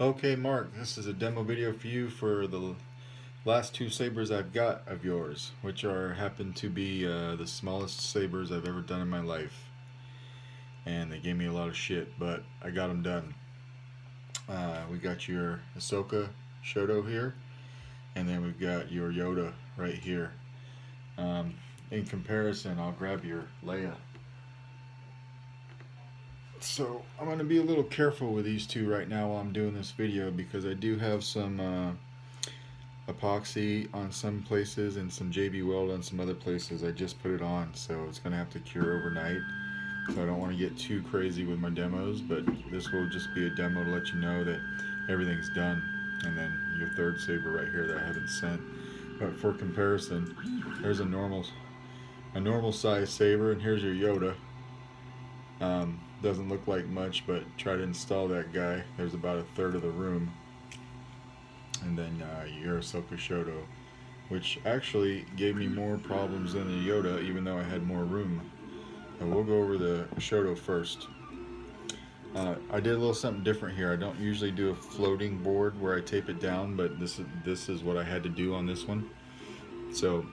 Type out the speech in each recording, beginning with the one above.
Okay, Mark, this is a demo video for you for the last two sabers I've got of yours, which are happen to be the smallest sabers I've ever done in my life. And they gave me a lot of shit, but I got them done. We got your Ahsoka Shoto here, and then we've got your Yoda right here. Um, in comparison, I'll grab your Leia. So I'm going to be a little careful with these two right now while I'm doing this video because I do have some epoxy on some places and some JB Weld on some other places. I just put it on, so it's going to have to cure overnight. So I don't want to get too crazy with my demos, but this will just be a demo to let you know that everything's done. And then your third saber right here that I haven't sent. But for comparison, there's a normal size saber, and here's your Yoda. Doesn't look like much, but try to install that guy. There's about a third of the room. And then your Ahsoka Shoto, which actually gave me more problems than the Yoda, even though I had more room. And we'll go over the Shoto first. I did a little something different here. I don't usually do a floating board where I tape it down, but this is what I had to do on this one. So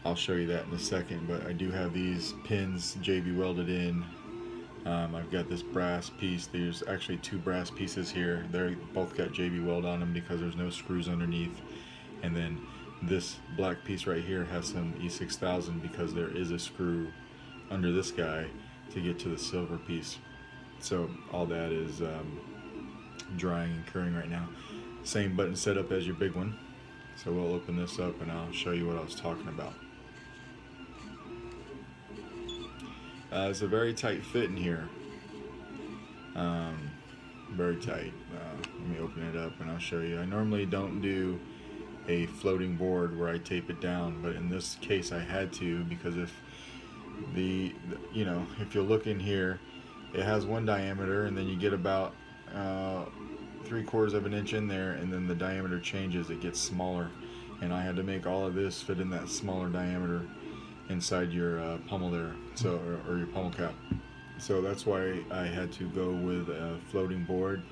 I'll show you that in a second. But I do have these pins JB welded in. I've got this brass piece. There's actually two brass pieces here. They both got JB weld on them because there's no screws underneath. And then this black piece right here has some E6000 because there is a screw under this guy to get to the silver piece. So all that is drying and curing right now. Same button setup as your big one. So we'll open this up and I'll show you what I was talking about. It's a very tight fit in here. Very tight. Let me open it up and I'll show you. I normally don't do a floating board where I tape it down, but in this case I had to, because if if you look in here, it has one diameter and then you get about 3/4 of an inch in there, and then the diameter changes, it gets smaller, and I had to make all of this fit in that smaller diameter inside your pommel there, so or your pommel cap. So that's why I had to go with a floating board.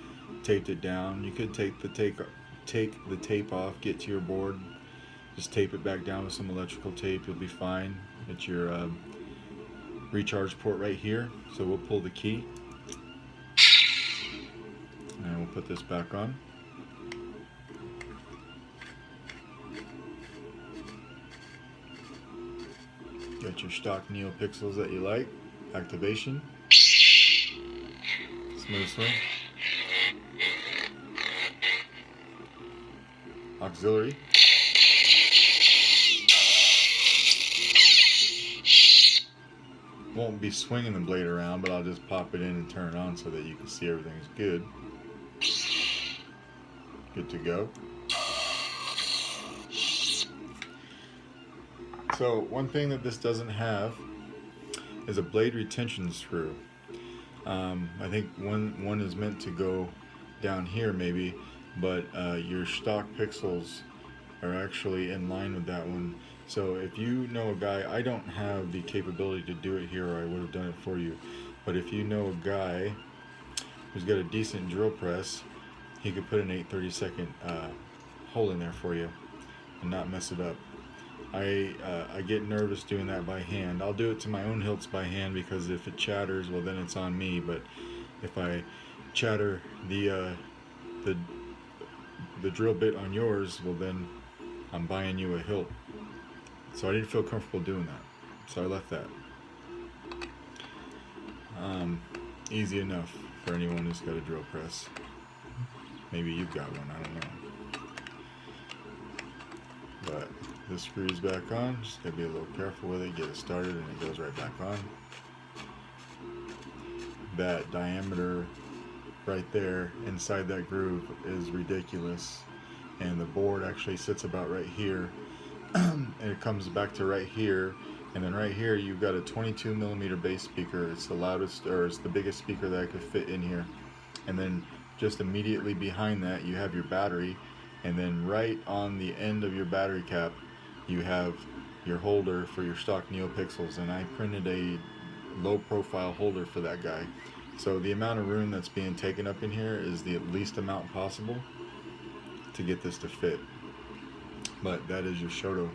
Taped it down. You could take the tape off, get to your board, just tape it back down with some electrical tape. You'll be fine. It's your recharge port right here. So we'll pull the key and we'll put this back on. Got your stock NeoPixels that you like. Activation. Smooth swing. Auxiliary. Won't be swinging the blade around, but I'll just pop it in and turn it on so that you can see everything's good. Good to go. So one thing that this doesn't have is a blade retention screw. I think one is meant to go down here maybe, but your stock pixels are actually in line with that one. So if you know a guy, I don't have the capability to do it here, or I would have done it for you, but if you know a guy who's got a decent drill press, he could put an 8/32 hole in there for you and not mess it up. I get nervous doing that by hand. I'll do it to my own hilts by hand because if it chatters, well then it's on me. But if I chatter the drill bit on yours, well then I'm buying you a hilt. So I didn't feel comfortable doing that, so I left that. Easy enough for anyone who's got a drill press. Maybe you've got one, I don't know. But the screw's back on, just gotta be a little careful with it, get it started, and it goes right back on. That diameter right there inside that groove is ridiculous, and the board actually sits about right here, and it comes back to right here, and then right here you've got a 22mm bass speaker. It's the loudest, or it's the biggest speaker that I could fit in here, and then just immediately behind that you have your battery, and then right on the end of your battery cap you have your holder for your stock NeoPixels, and I printed a low profile holder for that guy. So the amount of room that's being taken up in here is the least amount possible to get this to fit. But that is your Shoto.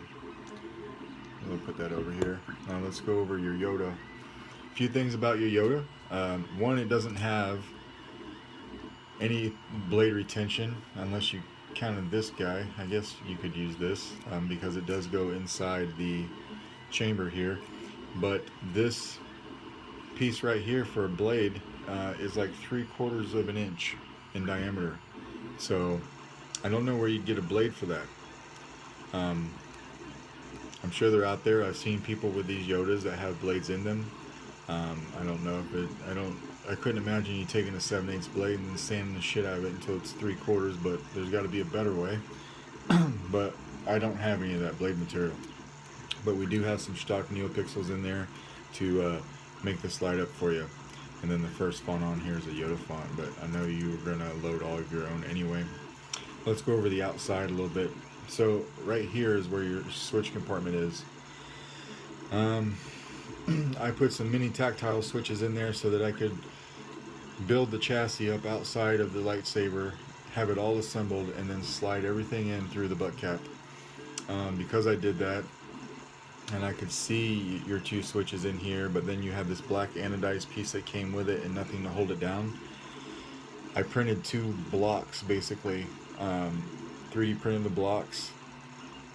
We'll put that over here. Now let's go over your Yoda. A few things about your Yoda. One, it doesn't have any blade retention unless you counted this guy. I guess you could use this because it does go inside the chamber here. But this piece right here for a blade is like 3/4 of an inch in diameter. So I don't know where you'd get a blade for that. I'm sure they're out there. I've seen people with these Yodas that have blades in them. I don't know if it, I couldn't imagine you taking a 7/8 blade and then sanding the shit out of it until it's 3/4, but there's got to be a better way. But I don't have any of that blade material. But we do have some stock neopixels in there to make this light up for you. And then the first font on here is a Yoda font, but I know you're gonna load all of your own anyway. Let's go over the outside a little bit. So right here is where your switch compartment is. I put some mini tactile switches in there so that I could build the chassis up outside of the lightsaber, have it all assembled, and then slide everything in through the butt cap. Because I did that, and I could see your two switches in here, but then you have this black anodized piece that came with it and nothing to hold it down. I printed 2 blocks basically, 3D printed the blocks,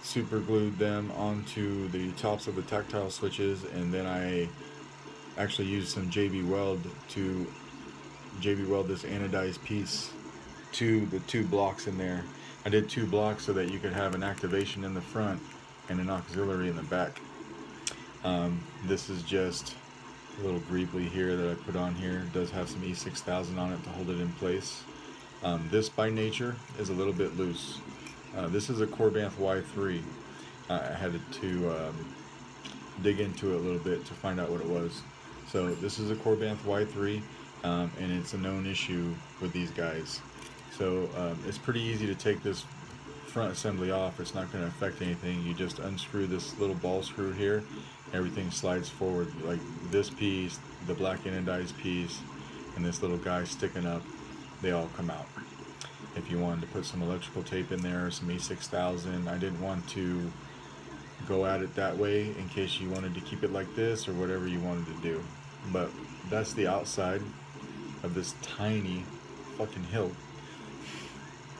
super glued them onto the tops of the tactile switches, and then I actually used some JB Weld to JB Weld this anodized piece to the 2 blocks in there. I did 2 blocks so that you could have an activation in the front and an auxiliary in the back. This is just a little greebly here that I put on here. It does have some E6000 on it to hold it in place. This by nature is a little bit loose. This is a Corbanth Y3. I had to dig into it a little bit to find out what it was. So this is a Corbanth Y3, and it's a known issue with these guys. So it's pretty easy to take this front assembly off. It's not going to affect anything. You just unscrew this little ball screw here. Everything slides forward, like this piece, the black anodized piece, and this little guy sticking up. They all come out. If you wanted to put some electrical tape in there or some E6000, I didn't want to go at it that way in case you wanted to keep it like this or whatever you wanted to do. But that's the outside of this tiny fucking hilt.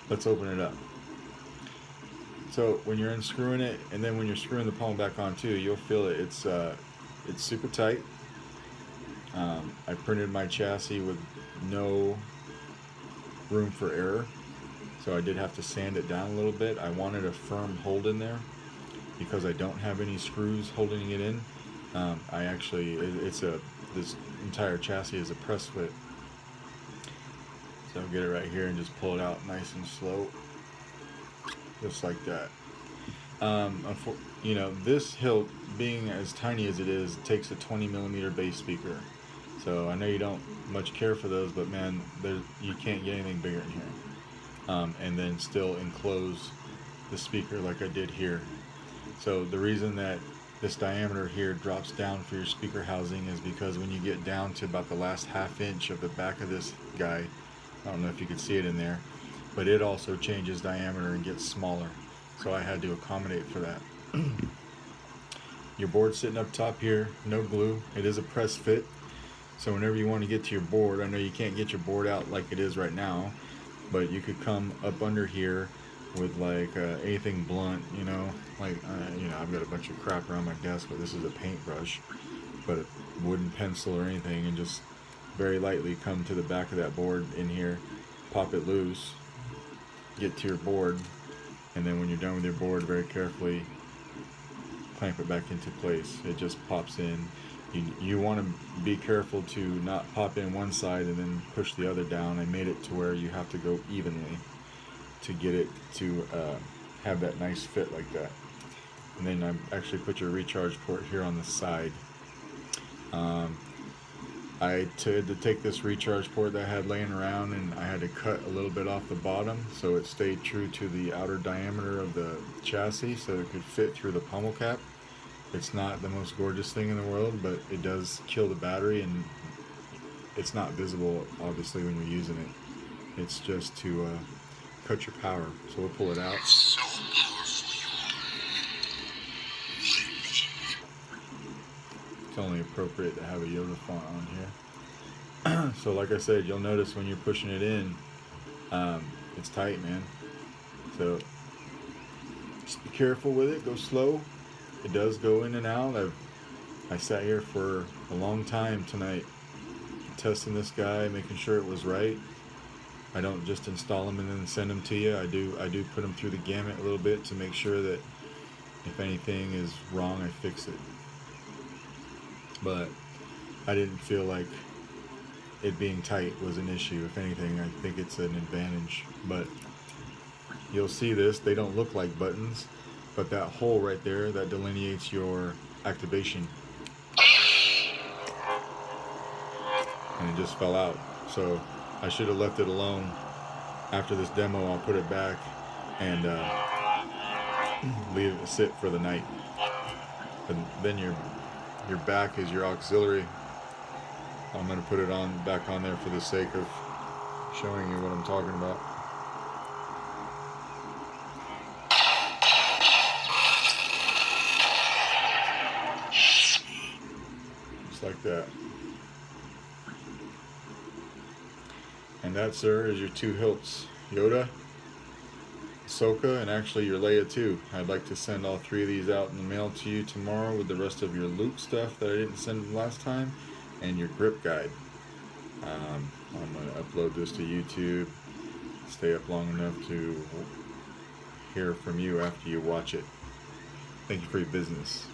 Let's open it up. So when you're unscrewing it, and then when you're screwing the pommel back on too, you'll feel it. It's super tight. I printed my chassis with no room for error, so I did have to sand it down a little bit. I wanted a firm hold in there because I don't have any screws holding it in. I actually, this entire chassis is a press fit. So I'll get it right here and just pull it out nice and slow, just like that. You know, this hilt, being as tiny as it is, takes a 20mm bass speaker. So I know you don't much care for those, but man, you can't get anything bigger in here. And then still enclose the speaker like I did here. So the reason that this diameter here drops down for your speaker housing is because when you get down to about the last ½ inch of the back of this guy, I don't know if you can see it in there, but it also changes diameter and gets smaller. So I had to accommodate for that. Your board's sitting up top here, no glue. It is a press fit. So whenever you want to get to your board, I know you can't get your board out like it is right now, but you could come up under here with like anything blunt, you know, like you know, I've got a bunch of crap around my desk, but this is a paintbrush, but a wooden pencil or anything, and just very lightly come to the back of that board in here, pop it loose, get to your board, and then when you're done with your board, very carefully clamp it back into place. It just pops in. You want to be careful to not pop in one side and then push the other down. I made it to where you have to go evenly to get it to have that nice fit like that. And then I actually put your recharge port here on the side. I had to take this recharge port that I had laying around, and I had to cut a little bit off the bottom so it stayed true to the outer diameter of the chassis so it could fit through the pommel cap. It's not the most gorgeous thing in the world, but it does kill the battery, and it's not visible obviously when you're using it. It's just to cut your power. So we'll pull it out. So powerful It's only appropriate to have a Yoda font on here. So like I said, you'll notice when you're pushing it in, it's tight, man. So just be careful with it. Go slow. It does go in and out. I sat here for a long time tonight testing this guy, making sure it was right. I don't just install them and then send them to you. I do put them through the gamut a little bit to make sure that if anything is wrong, I fix it. But I didn't feel like it being tight was an issue. If anything, I think it's an advantage. But you'll see this, they don't look like buttons, but that hole right there, that delineates your activation. And it just fell out. So I should have left it alone. After this demo, I'll put it back and leave it sit for the night. And then your back is your auxiliary. I'm going to put it on back on there for the sake of showing you what I'm talking about. Just like that. And that, sir, is your two hilts. Yoda, Ahsoka, and actually your Leia too. I'd like to send all three of these out in the mail to you tomorrow with the rest of your Luke stuff that I didn't send last time, and your grip guide. I'm going to upload this to YouTube. Stay up long enough to hear from you after you watch it. Thank you for your business.